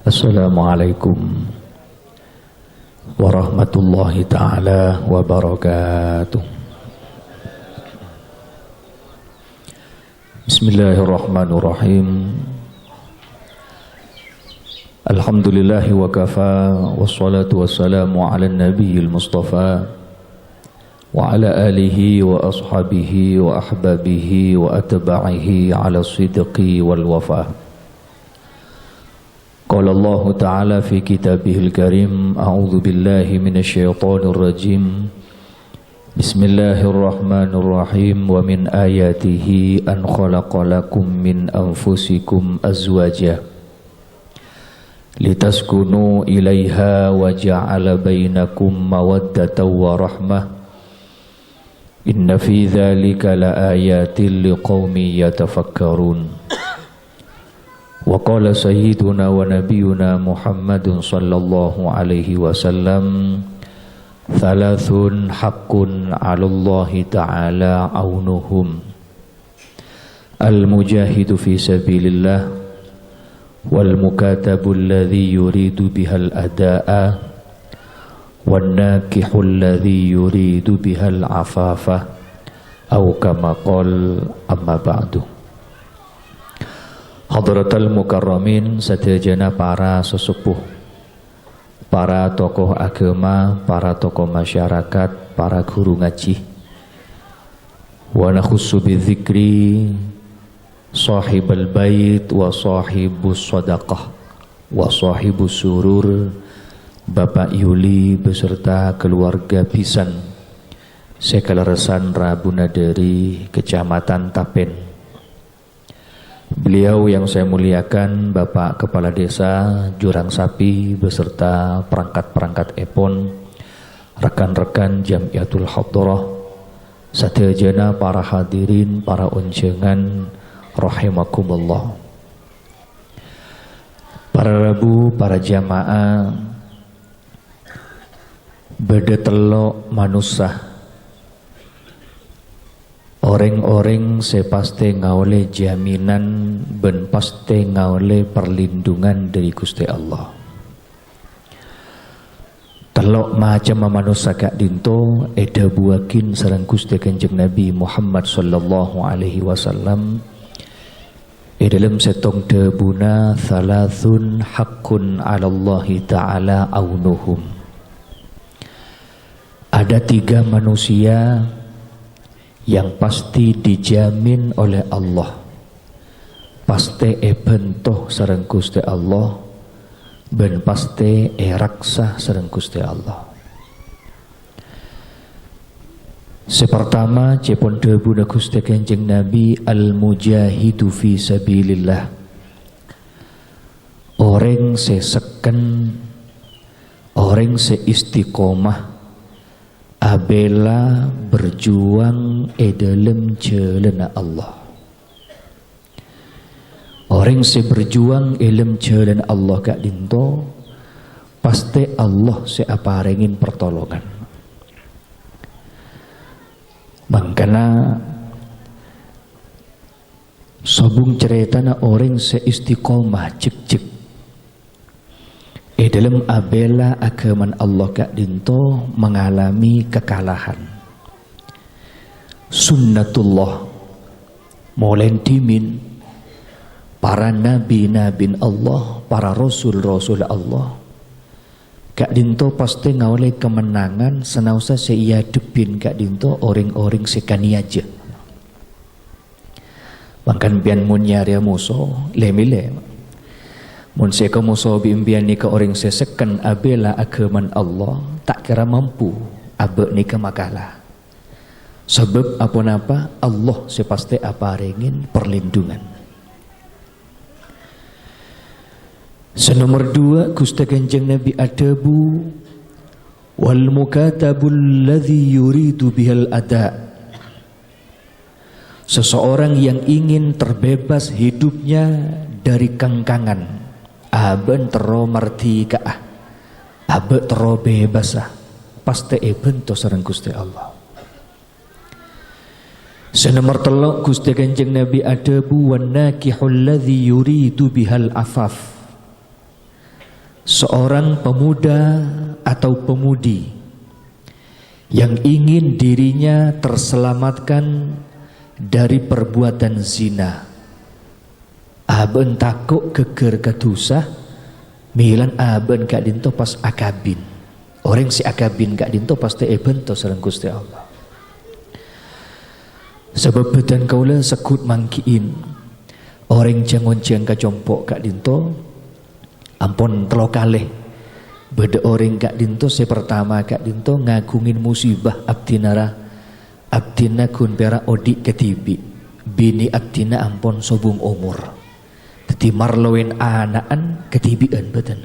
Assalamualaikum warahmatullahi ta'ala wabarakatuh. Bismillahirrahmanirrahim. Alhamdulillahi wa kafa, wassalatu wassalamu ala nabiyil mustafa wa ala alihi wa ashabihi wa ahbabihi wa atba'ihi ala sidqi wal wafa. Qala Allah Ta'ala fi kitabihil karim, a'udzu billahi minasyaitonir rajim. Bismillahirrahmanirrahim. Wa min ayatihi an khalaqalakum min anfusikum azwaja litaskunu ilaiha wa ja'ala bainakum mawaddatan wa rahmah. Inna fi dzalika laayatin liqaumin yatafakkarun. Wa qala sayyiduna wa nabiyuna Muhammadun sallallahu alaihi wasallam, thalathun haqqun 'alallahi ta'ala aunuhum: al-mujahidu fi sabilillah, wal mukatabu alladhi yuridu bihal adaa, wan nakihu alladhi yuridu bihal afafa, au kama qala. Amma ba'du. Hadratal mukarramin, sadayana para sesepuh, para tokoh agama, para tokoh masyarakat, para guru ngaji. Wa nakhussu bidzikri sahibal bait wa sahibus sadaqah wa sahibus surur, Bapak Yuli beserta keluarga pisan Sekaleresan Rabunadari, Kecamatan Tapen. Beliau yang saya muliakan Bapak Kepala Desa Jurang Sapi beserta perangkat-perangkat epon, rekan-rekan Jamiatul Hadrah, sadayana para hadirin, para unjengan rahimakumullah. Para rabu, para jamaah, beda telok manusia, orang-orang sepaste ngaole jaminan ben paste ngaole perlindungan dari Gusti Allah. Telok macam manusia kak dinto eda buakin sareng Gusti Kanjeng Nabi Muhammad sallallahu alaihi wasallam. Dalam setong debuna thalathun haqqun 'alallahi ta'ala aunuhum. Ada 3 manusia yang pasti dijamin oleh Allah, pasti bentoh sareng Gusti Allah, ben pasti raksa sareng Gusti Allah. Sepertama cepon debuna Gusti Kanjeng Nabi, al-mujahidu fi sabilillah, orang seseken, orang seistiqomah abela berjuang dalam jalan Allah. Orang se berjuang dalam jalan Allah kak dinto, pasti Allah se aparengin pertolongan. Makanya sobung ceritana orang se istiqomah cek-cek dalam abela agaman Allah kak dinto mengalami kekalahan. Sunnatullah mulai dimin para nabi-nabi Allah, para rasul-rasul Allah kak dinto pasti ngawale kemenangan senausa seia depin kak dinto orang-orang sekani aja. Bahkan bian munyarya muso lemile mun seka muso bimbian ni ke orang sesekan abela agaman Allah tak kira mampu abe ni ke makalah. Sebab apa-apa Allah sepasti apa ringin perlindungan. Senomor 2 Gusti Kanjeng Nabi adabu wal mukatabul ladzi yuridu bihal ada. Seseorang yang ingin terbebas hidupnya dari kengkangan, aben tero marti ka abe tero bebas pasti bento sareng Gusti Allah. Senomor 3 Gusti Kanjeng Nabi adabu wan nakihul ladzi yuridu bihal afaf. seorang pemuda atau pemudi yang ingin dirinya terselamatkan dari perbuatan zina, aben takut keker katusah milan aben kak dinto pas akabin orang si akabin kak dinto pasti ebento sareng Gusti Allah. Sebab betan kaula sekut mangkiin orang jangon jang kacompok kak dinto ampun telo kalih beda orang kak dinto pertama kak dinto ngagungin musibah abdinara abdina kun pera odik ketibi bini abdina ampun sobung umur teti marlowen anaan ketibian betan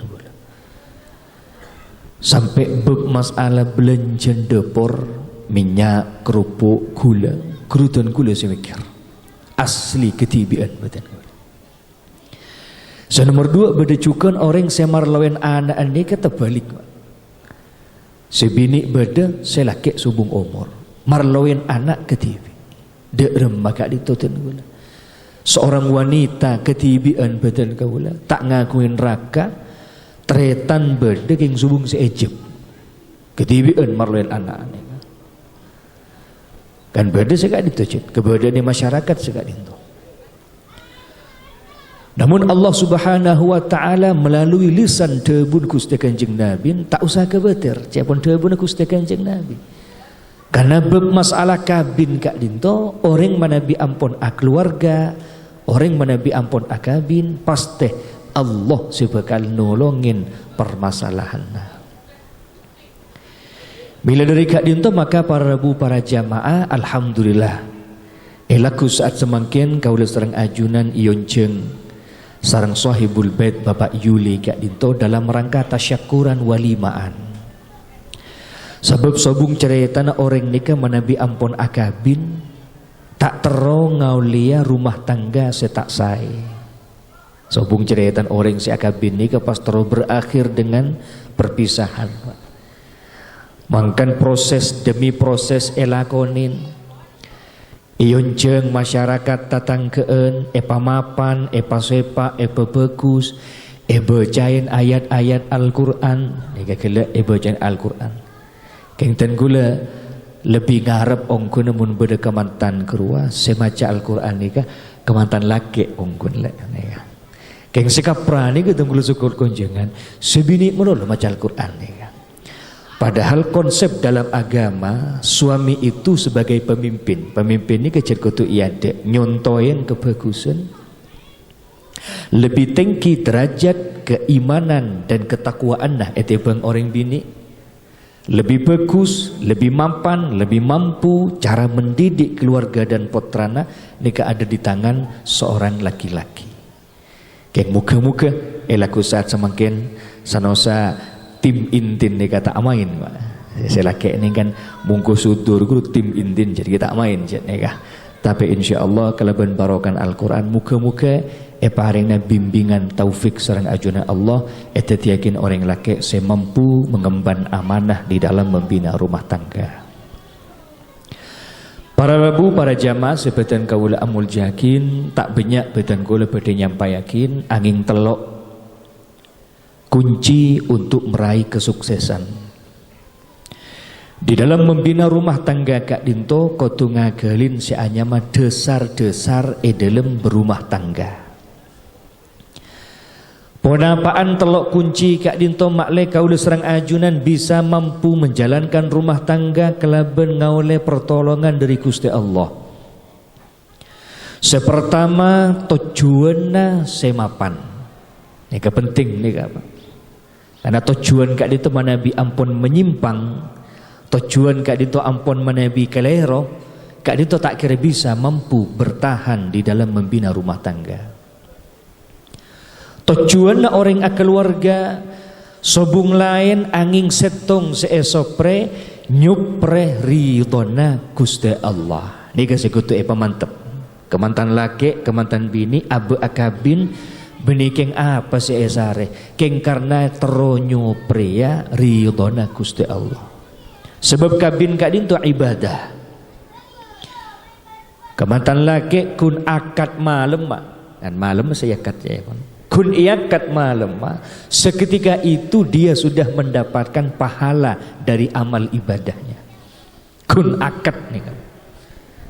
sampai beb masalah belanjan depor minyak kerupuk gula kerutan gula saya mikir asli ketibian betan. So nomor 2 bedecukan orang semar lawan anak ini kata balik. Sebini beda selaki subung umur. Marlawan anak ketibi. Dek maka dituten gula. Seorang wanita ketibian badan kaula tak ngakuin raka tretan beda yang subung seejep. Ketibian marlawan anak ini. Kan beda sekak ditujut. Kebedaan di masyarakat sekak dintu. Namun Allah Subhanahu wa taala melalui lisan tebun Gusti Kanjeng Nabi tak usah kebeter, cepon tebun Gusti Kanjeng Nabi. Karena bab masalah kabin kak dinto, orang manabi ampun keluarga, orang manabi ampun akabin, pasti Allah sebekal nolongin permasalahanna. Bila dari kak dinto maka para rabu para jamaah alhamdulillah. Elaku saat semakin kaula sareng ajunan ionceng sarang sahibul bait Bapak Yuli kak dinto dalam rangka tasyakuran walimaan. Sebab sobung ceritana orang nikah manabi ampun akabin tak terong ngaulia rumah tangga setak say. Sobung ceritan orang si akabin nikah pas terus berakhir dengan perpisahan. Mangkan proses demi proses elakonin. Ionjeng masyarakat tatangkeen epa mapan, epa sepa, epa bagus, bacain ayat-ayat Al-Quran. Nika kela bacain Al-Quran. Kengten gula lebih ngarep ongkun namun beda kemantan kerua semaca Al-Quran nika kemantan laki ongkun lek nika. Keng sekapra nika tunggul syukur konjengan sebini menolo maca Al-Quran nika. Padahal konsep dalam agama suami itu sebagai pemimpin. Pemimpin ini kecil kutu iade nyontoin kebagusan. Lebih tinggi derajat keimanan dan ketakwaan nah etebang orang bini. Lebih bagus, lebih mampan, lebih mampu cara mendidik keluarga dan putrana nika ada di tangan seorang laki-laki. Keng muka-muka elaku saat semakin sanosa tim intin nih kata amain pak. Saya laki ini kan mungkus sudur guru tim intin jadi kita amain jadi kah. Tapi insya Allah kalaban barokan Al-Quran muka-muka paringna bimbingan taufik sareng ajunan Allah etet yakin orang laki saya mampu mengemban amanah di dalam membina rumah tangga. Para rabu para jamaah sebetan kaula amul jakin tak banyak betan kaula pada nyampai yakin angin telok kunci untuk meraih kesuksesan. Di dalam membina rumah tangga kak dinto kotu ngagalin si anyama desar-desar dalam berumah tangga. Ponapaan telok kunci kak dinto makle kaula serang ajunan bisa mampu menjalankan rumah tangga kelaben ngaule pertolongan dari Gusti Allah. Sepertama tujuanna semapan. Ini penting nih kak. Karena tujuan kak itu manabi ampun menyimpang, tujuan kak itu ampun manabi kelero, kak itu tak kira bisa mampu bertahan di dalam membina rumah tangga. Tujuan orang keluarga sobung lain angin setong seesopre nyupre ridona Gusti Allah. Ini kasih kutu mantep. Kemantan laki, kemantan bini, abu akabin. Benikeng apa si esare keng karena teronyo pria ridona Gusti Allah. Sebab kabin kadin tu ibadah. Kemantan laki kun akad malam mak. Dan malam saya akad ya pun. kun iakat malam, seketika itu dia sudah mendapatkan pahala dari amal ibadahnya. Kun akad nih kan.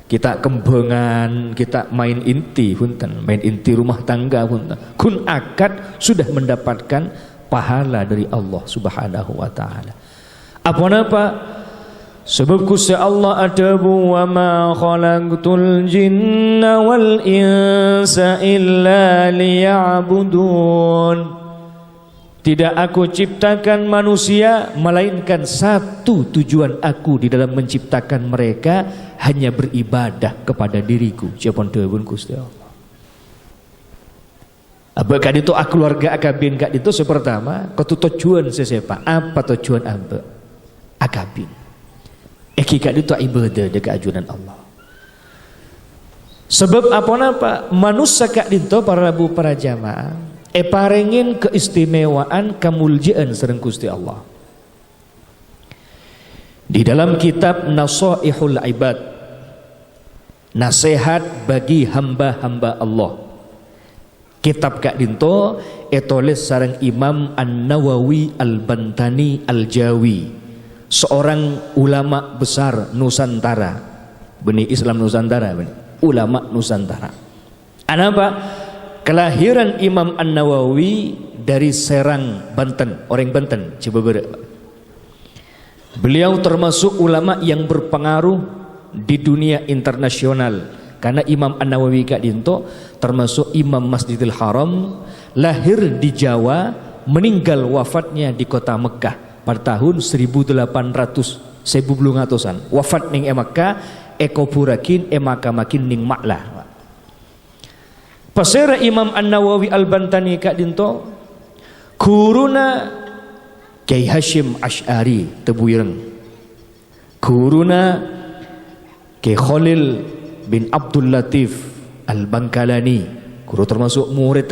Kita kembangan, kita main inti punten, main inti rumah tangga punten. Kun akad sudah mendapatkan pahala dari Allah Subhanahu wa taala. Apa-apa? Sebab Gusti Allah adabu wa ma khalaqtul jinna wal insa illa liya'budun. Tidak aku ciptakan manusia melainkan satu tujuan aku di dalam menciptakan mereka hanya beribadah kepada diriku. Siapun dewun Gusti Allah. Abah kak itu keluarga akabin kak itu sepertama kau tujuan sesepa apa tujuan abah akabin. Kak itu ibadah dekat ajunan Allah. Sebab apa manusia kak itu para bu para jamaah parengin keistimewaan kemuliaan sareng Gusti Allah. Di dalam kitab Nasaihul Ibad, nasihat bagi hamba-hamba Allah, kitab kak dinto tulis sareng Imam An-Nawawi Al-Bantani Al-Jawi, seorang ulama besar Nusantara, benih Islam Nusantara, ulama Nusantara. Apa? Kelahiran Imam An-Nawawi dari Serang, Banten, orang Banten, Cibubur. Beliau termasuk ulama yang berpengaruh di dunia internasional karena Imam An-Nawawi kak dinto termasuk Imam Masjidil Haram, lahir di Jawa, meninggal wafatnya di kota Mekah pada tahun 1800-an. Wafat ning Mekah, ekoburakin emakamakin ning Maklah. Pasera Imam An-Nawawi Al-Bantani kak dinto guruna Kiai Hashim Asy'ari Tebuyireng, guruna Kiai Khalil bin Abdul Latif Al-Bangkalani, guru termasuk murid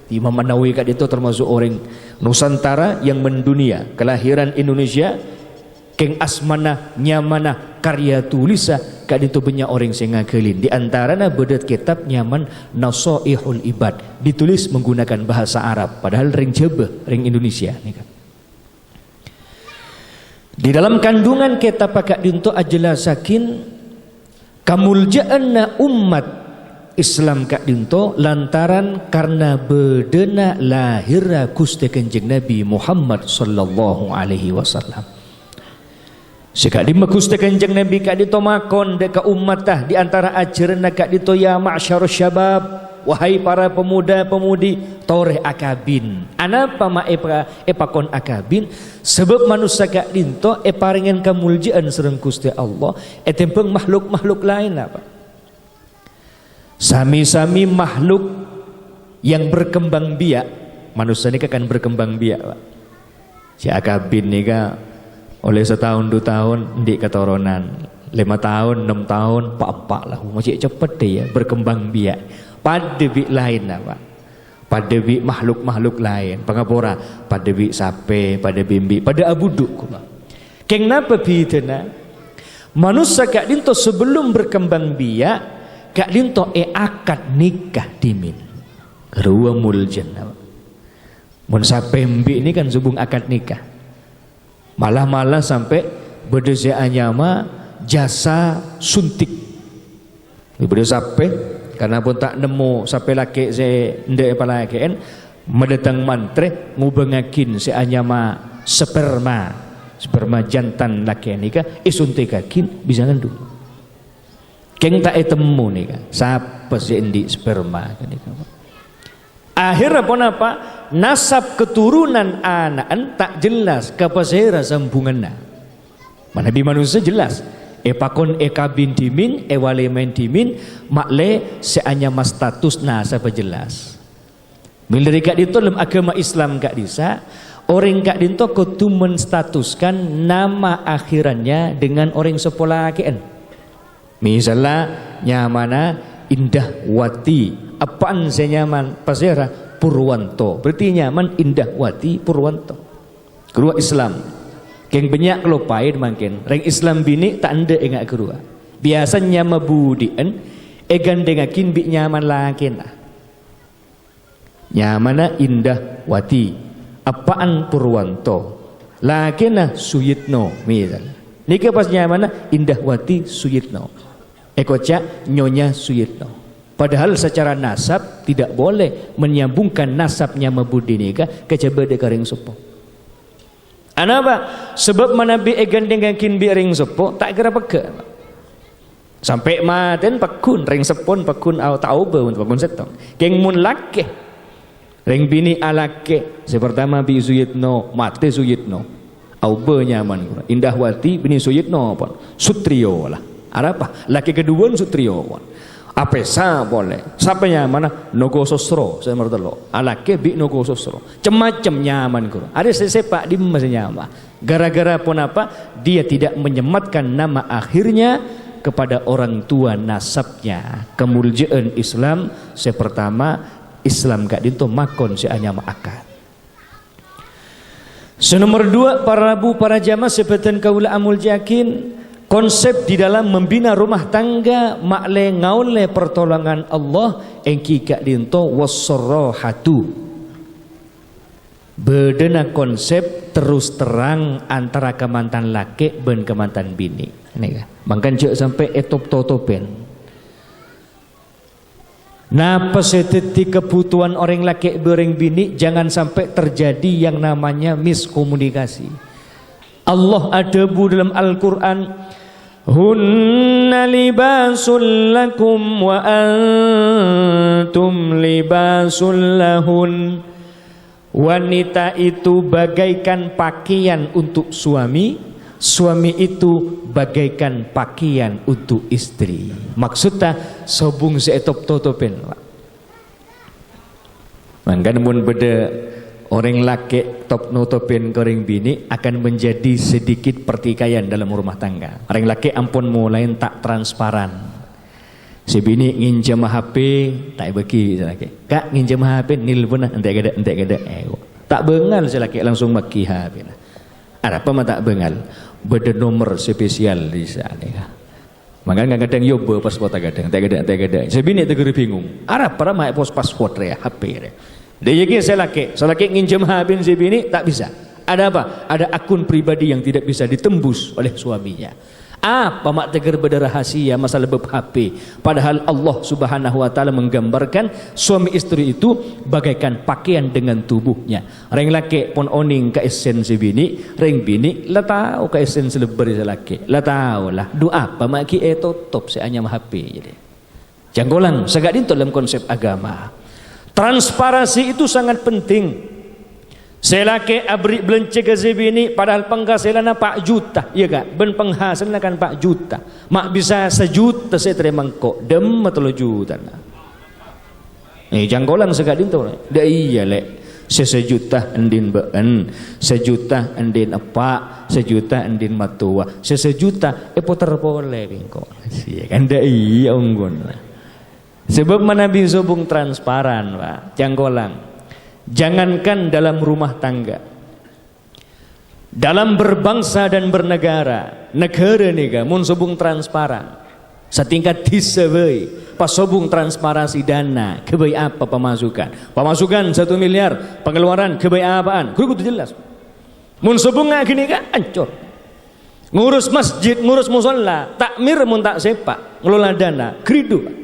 Imam An-Nawawi kak itu termasuk orang Nusantara yang mendunia, kelahiran Indonesia, keng asmana nyamana karya tulisa kak itu banyak orang sing ngagelin. Di antaranya bedet kitab nyaman Nasaihul Ibad, ditulis menggunakan bahasa Arab padahal ring Jawa, ring Indonesia nih kan. Di dalam kandungan kitab kak dinto ajelasakin kamuljaanna umat Islam kak dinto lantaran karena bedena lahirna Gusti Kanjeng Nabi Muhammad sallallahu alaihi wasallam. Sekali Gusti Kanjeng Nabi kak dinto makon deka umat di antara ajaran kak dinto ya ma'syarus syabab, wahai para pemuda-pemudi toreh akabin. Anapa ma epakon akabin? Sebab manusia kak dinto paringen kamuljaan sareng Gusti Allah tempeng makhluk-makhluk lain apa? Sami-sami makhluk yang berkembang biak, manusia ini kan berkembang biak, Pak. Si akabin ini kan oleh setahun 2 tahun di keturunan 5 tahun 6 tahun pak lah masih cepet deh ya berkembang biak pada biak lain apa? Pada biak makhluk-makhluk lain pengapura pada biak sape pada bimbi pada abuduk keng napa bidana manusia kak dinto sebelum berkembang biak kak dinto akad nikah dimin kerua muljan mun sapembi ini kan subung akad nikah malah sampai berdesa anyama jasa suntik berdesa sape karena pun tak nemu sampai laki se ndek palaken mendatang mantre ngubengakin se anyama sperma jantan laki nikah suntikakin bisa ngandu keng tak temu nih kan siapa sih di sperma kan akhirnya apa nasab keturunan anak tak jelas kapasera sambunganna mana di manusia jelas pakon kabin dimin walemen dimin makle seanya mas status nasab jelas milih kak dito dalam agama Islam kak disa orang kak dito kudu menstatuskan nama akhirannya dengan orang sepolah kian. Misalnya nyamana Indah Wati, apaan saya nyaman pasera Purwanto, berarti nyaman Indah Wati Purwanto. Kerua Islam, keng banyak kelopain makin, reng Islam bini tak anda enggak kerua. Biasanya mabudian, gandengakin bi nyaman lakin. Nyamana indah wati, apaan Purwanto, lakina Suyitno misal. Nika pas nyamana indah wati Suyitno, ekoca nyonya Suyitno. Padahal secara nasab tidak boleh menyambungkan nasabnya mabudi nika kecebede karing sopo. Anapa? Sebab manabi egandeng kin bi ring sopo tak kira peke. Sampai maten pakun ring sepon pakun au tauba untuk pakun setong. Keng mun lake ring bini alake sepertama bi Suyitno mate Suyitno au be nyaman Indahwati bini Suyitno pon Sutrio lah apa laki kedua Sutrio pon apesa boleh sampai nyaman Nogososro saya mertelo alake bi Nogososro cemacem nyaman kur ada sesepak di masih nyaman gara-gara pun apa dia tidak menyematkan nama akhirnya kepada orang tua nasabnya kemuliaan Islam sepertama Islam gak dinto makon si anya akad. Senomor dua para rabu para jamaah seperti kaula amul yakin konsep di dalam membina rumah tangga makle ngaule pertolongan Allah engki gak dinto wasrohatu. Bedena konsep terus terang antara kemantan laki ben kemantan bini. Ini kan. Mangkan cek sampai etop totopen. Nah pesetiti kebutuhan orang laki bereng bini jangan sampai terjadi yang namanya miskomunikasi. Allah ada dalam Al-Quran hunna libasul lakum wa antum libasul lahun. Wanita itu bagaikan pakaian untuk suami, suami itu bagaikan pakaian untuk istri. Maksudnya sobung seetop totopen. Mangkan mun beda orang laki top notopen koreng bini akan menjadi sedikit pertikaian dalam rumah tangga. Orang laki ampun mulai tak transparan. Si bini nginjem HP tak bagi laki. Kak nginjem HP nilpun entek gede. Tak bengal si laki langsung maki HP. Ada apa tak bengal? Beda nomor spesial di sana. Makanya kadang yoba paspor tak kadang, tak kadang. Si bini tegeri bingung. Arab para mai pos paspor ya HP ya. Dia yakin saya laki nginjem HP si bini tak bisa. Ada apa? Ada akun pribadi yang tidak bisa ditembus oleh suaminya. Apa mak tegar beda rahasia masalah bab HP. Padahal Allah Subhanahu wa taala menggambarkan suami istri itu bagaikan pakaian dengan tubuhnya. Reng laki pun oning ke esensi bini, reng bini la tahu ke esensi lebar laki. La tahu lah doa apa mak ki top si anya HP jadi. Janggolang sagad itu dalam konsep agama. Transparansi itu sangat penting. Selake abri belence ke bini padahal penghasilannya 4 juta, iya kak? Ben penghasilannya kan 4 juta. Mak bisa 1 juta saya terima kok dem 3 juta. Janggolang segadin tu. Dah iya lek. 1 juta endin been, 1 juta endin apa, 1 juta endin matua, 1 juta putar boleh bingko. Iya kan dah iya unggun. Sebab mana bisa bung transparan, Pak. Janggolang. Jangankan dalam rumah tangga, dalam berbangsa dan bernegara, negara nih mun sobung transparan, setingkat disebei, pas sobung transparansi dana, kebai apa pemasukan 1 miliar, pengeluaran kebai apaan, kudu jelas. Mun sobung nggak gini kan, ancur. Ngurus masjid, ngurus musola, takmir mun tak sepak, ngelola dana, kridu.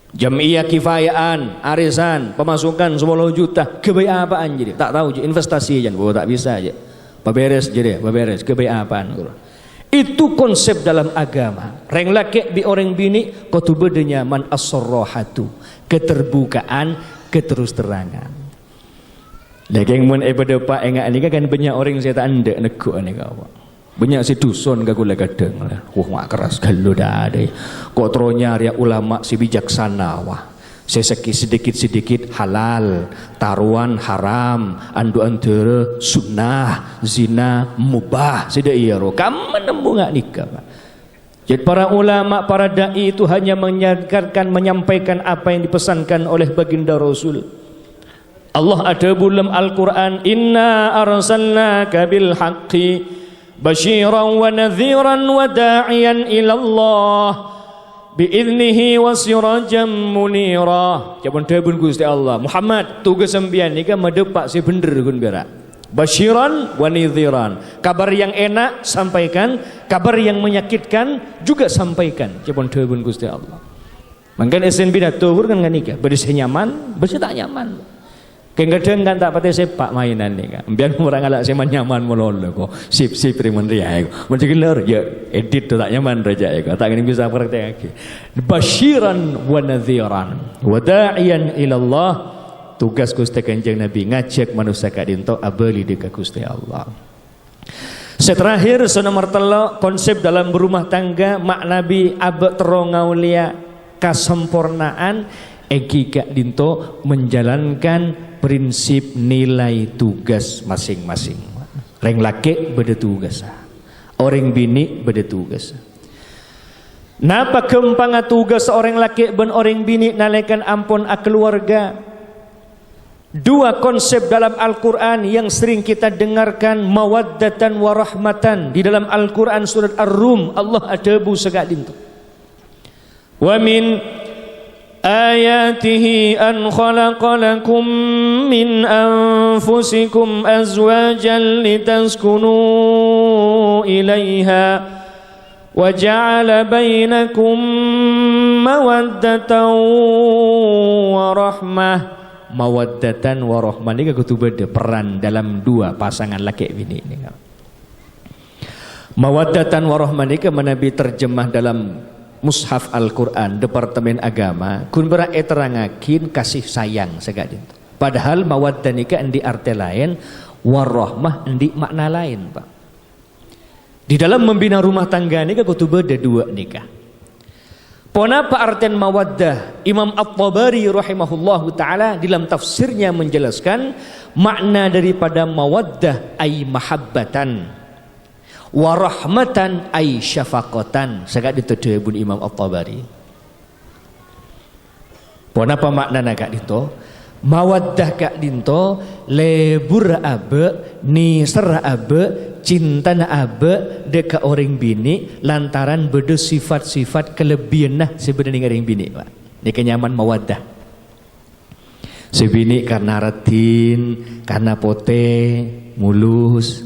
Jamiah kifayaan, arisan, pemasukan 10 juta, kebayaan apaan jadi? Tak tahu je, investasi aja, tak bisa aja. Beberes jadi, beberes, kebayaan apaan? Itu konsep dalam agama. Reng laki bi orang bini, kau tu bedanya man as-sarrahatu, keterbukaan, keterus terangan. Lagi yang mun ibadah pak enggak ni kan banyak orang saya tak anda neguk ni kau. Banyak si dusun gagula gadeng lah. Wah keras kalau dah ada. Kotronya ria ulama si bijaksana wah. Sedikit halal, taruhan haram, andu antara sunnah, zina mubah. Sudah iya ro. Kamu menemu ngak nikah pak. Jadi para ulama, para dai itu hanya menyampaikan apa yang dipesankan oleh baginda Rasul. Allah ada dalam Al-Quran, Inna arsalnaka bil haqqi basyiran wa nadhiran wa da'iyan ila Allah. bi'idnihi wa sirajan munira. Japon tebun Gusti Allah. Muhammad tugas sampeyan ni kan medepak si bener kun berak. Basyiran wa nidhiran. Kabar yang enak sampaikan, kabar yang menyakitkan juga sampaikan. Japon tebun Gusti Allah. Mangkan esen pidato kan nikah, bersih nyaman, bersih tak nyaman. Kadang kan tak pati sepak mainan ni kan. Biar orang alak seman nyaman melolo ko. Sip rimun ria ko. Macam gelar ya edit tu tak nyaman raja ko. Tak kena bisa praktek lagi. Basyiran wa nadhiran wa da'iyan ila Allah. Tugas Gusti Kanjeng Nabi ngajak manusia ka dinto abeli dekat Gusti Allah. Seterakhir nomor 3 konsep dalam berumah tangga mak Nabi abek terongaulia kesempurnaan eki kak dinto menjalankan prinsip nilai tugas masing-masing. Orang laki beda tugas, orang bini beda tugas. Napa kempang tugas orang laki ben orang bini nalekan ampun keluarga? Dua konsep dalam Al-Quran yang sering kita dengarkan, mawaddatan wa rahmatan. Di dalam Al-Quran surat Ar-Rum Allah ada bu segak dinto. Wa min ayatihi an khalaqa lakum min anfusikum azwajan litaskunu ilaiha wa ja'ala bainakum mawaddatan wa rahmah. Mawaddatan wa rahmah ini kudu beda peran dalam dua pasangan laki bini ini. Mawaddatan wa rahmah ini Nabi terjemah dalam Mushaf Al-Quran Departemen Agama kun berak terangakin kasih sayang segak dinto. Padahal mawaddah nikah endi arti lain, warahmah endi makna lain, Pak. Di dalam membina rumah tangga nikah kudu beda dua nikah. Ponapa artian mawaddah? Imam At-Tabari rahimahullahu taala dalam tafsirnya menjelaskan makna daripada mawaddah ay mahabbatan. Warahmatan ay syafaqatan. Sagak dituduh Ibnu Imam At-Tabari. Ponapa maknana kak dinto? Mawaddah kak dinto lebur abe, nisar abe, cinta na abe deka orang bini lantaran beda sifat-sifat kelebihan nah sebenarnya orang bini, Pak. Ini kenyaman mawaddah. Sebini karena ratin, karena pote, mulus,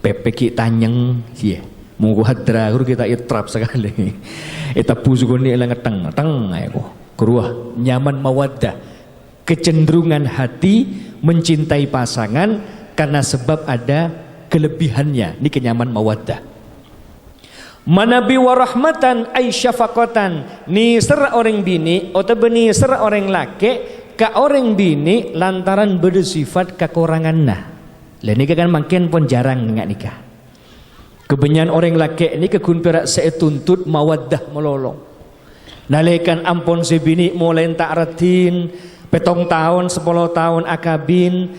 pepeki tanyeng, iya. Munggu hadra, guru kita itrap sekali. Eta pusu ni elang teng, ayo. Keruah nyaman mawaddah, kecenderungan hati mencintai pasangan karena sebab ada kelebihannya. Ini kenyaman mawaddah. Manabi warahmatan ay syafaqatan. Ni ser orang bini atau beni ser orang laki ka orang bini lantaran bersifat kekurangan nah. Lah nikah kan makin pun jarang nggak nikah. Kebanyakan orang laki ini kekun perak saya tuntut mawaddah melolong. Nalekan ampun si bini mulai tak ratin, petong tahun, 10 tahun akabin,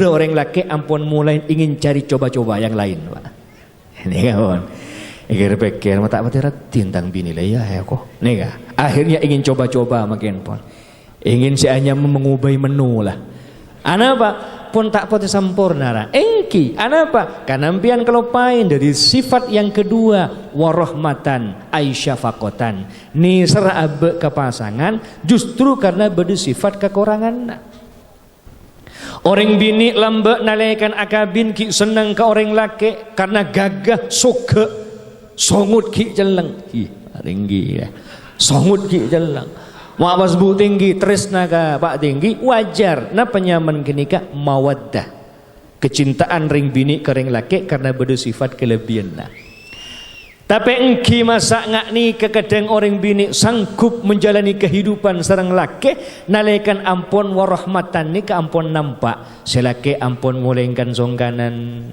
orang laki ampun mulai ingin cari coba-coba yang lain, Pak. Ini kawan. Pikir mata mati ratin tang bini lah ya kok. Nih akhirnya ingin coba-coba makin pun. Ingin si hanya mengubah menu lah. Anapa? Pun tak pati sempurna lah. Engki, anapa? Kanampian kelopain dari sifat yang kedua, warahmatan aisyafaqatan. Ni serabe ke pasangan justru karena bersifat kekurangan. Orang bini lambe nalaikan akabin ki senang ke orang laki karena gagah suka songut ki jeleng. Tinggi ya. Songut ki jeleng. Mawas bu tinggi, tresna ka pak tinggi, wajar. Napa nyaman kenika mawaddah, kecintaan ring bini ke ring laki karena bersifat kelebihan. Tapi engki masa ngak ni kekadang orang bini sanggup menjalani kehidupan sareng laki, nalaikan ampun warahmatan ni ke ampun nampak, selaki ampun mulaikan songkanan,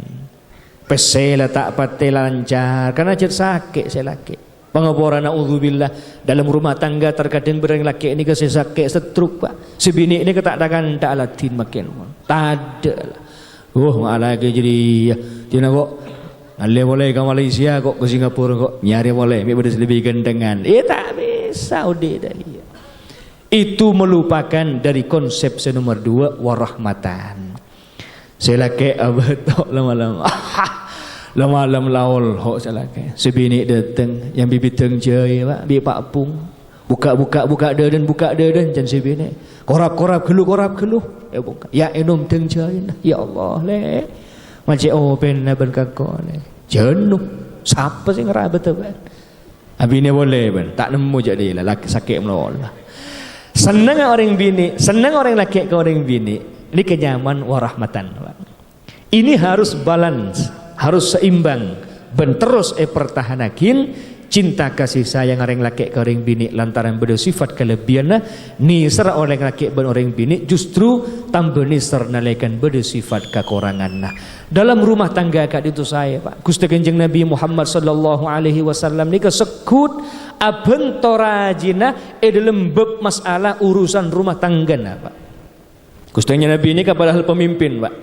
pesela tak pati lancar, karena cer sakit selaki. Pengapura na'udzubillah dalam rumah tangga terkadang berang laki ini kesesake setruk, Pak. Sebini ini ketakdakan tak alatin makin. Tada lah. Lagi jadi tina kok ngalir boleh ke Malaysia kok ke Singapura kok nyari boleh. Mie beres lebih gandengan. Tak bisa udah dari. Itu melupakan dari konsep nomor 2 warahmatan. Selake abetok lama-lama. Malam laul hok salake. Sebini datang yang bibi teng jai pak, bi pak pung. Buka deden jan sebini. Korap geluh. Buka. Ya enum teng jai. Ya Allah le. Macam open na berkako le. Jenuh. Siapa sih ngerah betul kan? Abini boleh ben. Tak nemu jadi lah laki sakit melol. Senang orang bini, senang orang laki ke orang bini. Ini kenyaman warahmatan. Ini harus balance, harus seimbang. Ben terus pertahanakin cinta kasih sayang orang laki ke orang bini lantaran bersifat kelebihan nisar orang laki ben orang bini justru tambah nisar nalaikan bersifat kekurangan. Nah, dalam rumah tangga kak itu saya Pak Gusti Kanjeng Nabi Muhammad sallallahu alaihi wasallam ni kesekut abentorajina dalam bab masalah urusan rumah tangga nah Pak. Gusti Nabi ini kepada hal pemimpin Pak.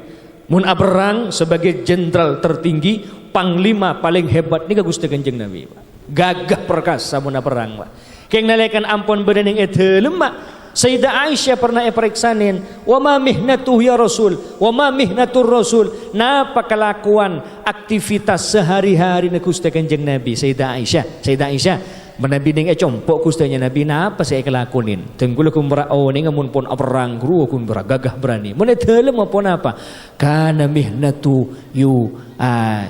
Mun aberang sebagai jenderal tertinggi panglima paling hebat ni ke Gusti Kanjeng Nabi Pak. Gagah perkasa mun perang Pak. Keng nalaikan ampun bedening etelem Pak. Sayyidah Aisyah pernah periksanin, wa ma mihnatuh ya Rasul, wa ma mihnatur Rasul. Napa kelakuan aktivitas sehari-hari na Gusti Kanjeng Nabi Sayyidah Aisyah menabi ning compok Gustinya Nabi napa saya kelakunin. Tenggul kumbra oh ning amun pun perang guru kumbra gagah berani. Mun etelem apa napa? Kana mihnatu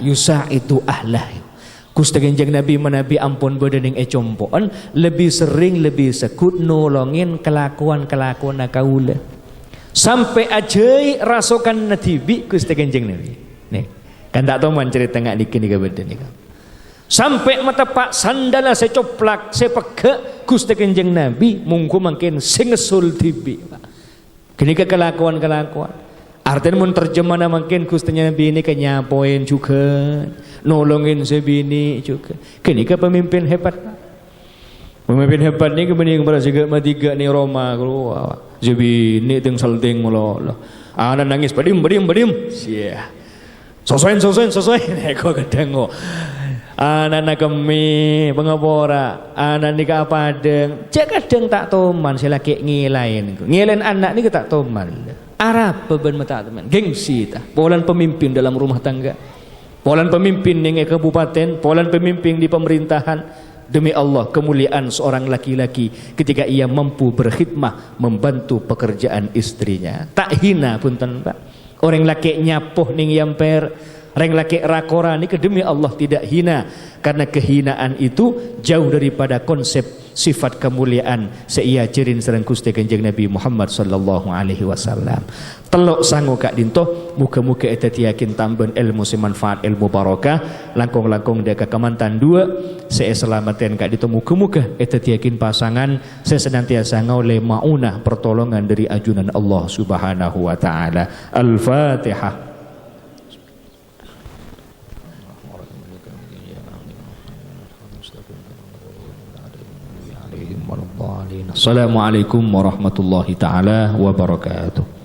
yusaitu ahlah. Gusti Kanjeng Nabi menabi ampun bedening compoan lebih sering lebih sekut nolongin kelakuan kaula sampai ajai rasokan natibi Gusti Kanjeng Nabi nih kan tak tahu man cerita ngak dikini ke beden nih sampai mata pak sandala saya coplak saya peke Gusti Kanjeng Nabi mungku makin singesul tibi kini ke kelakuan artinya mun terjemah makin Gustinya Nabi ini kenyapoin juga nolongin sebini juga. Kini ke pemimpin hebat. Pemimpin hebat ni kebening berasiga matiga ni Roma keluar. Sebini teng salting mula. Ana nangis badim. Sia. Sosoin. Eko kadang. Ana nak kemi pengapora. Ana ni ka padeng. Cek kadang tak toman selaki ngilain. Ngilain anak ni ke tak toman. Arab beban mata teman. Gengsi tah. Polan pemimpin dalam rumah tangga. Polan pemimpin yang kabupaten, polan pemimpin di pemerintahan. Demi Allah kemuliaan seorang laki-laki ketika ia mampu berkhidmah membantu pekerjaan istrinya. Tak hina punten Pak. Orang laki nyapuh ning yamper, orang laki rakora ni demi Allah tidak hina karena kehinaan itu jauh daripada konsep sifat kemuliaan seia cirin sareng Gusti Kanjeng Nabi Muhammad sallallahu alaihi wasallam. Telok sangu kak dinto muka-muka eta yakin tamben ilmu semanfaat ilmu barokah langkung-langkung dia kemantan dua saya selamatin kak dinto muka-muka eta yakin pasangan saya senantiasa ngaule maunah pertolongan dari ajunan Allah Subhanahu wa taala. Al-Fatihah. Assalamualaikum warahmatullahi taala wabarakatuh.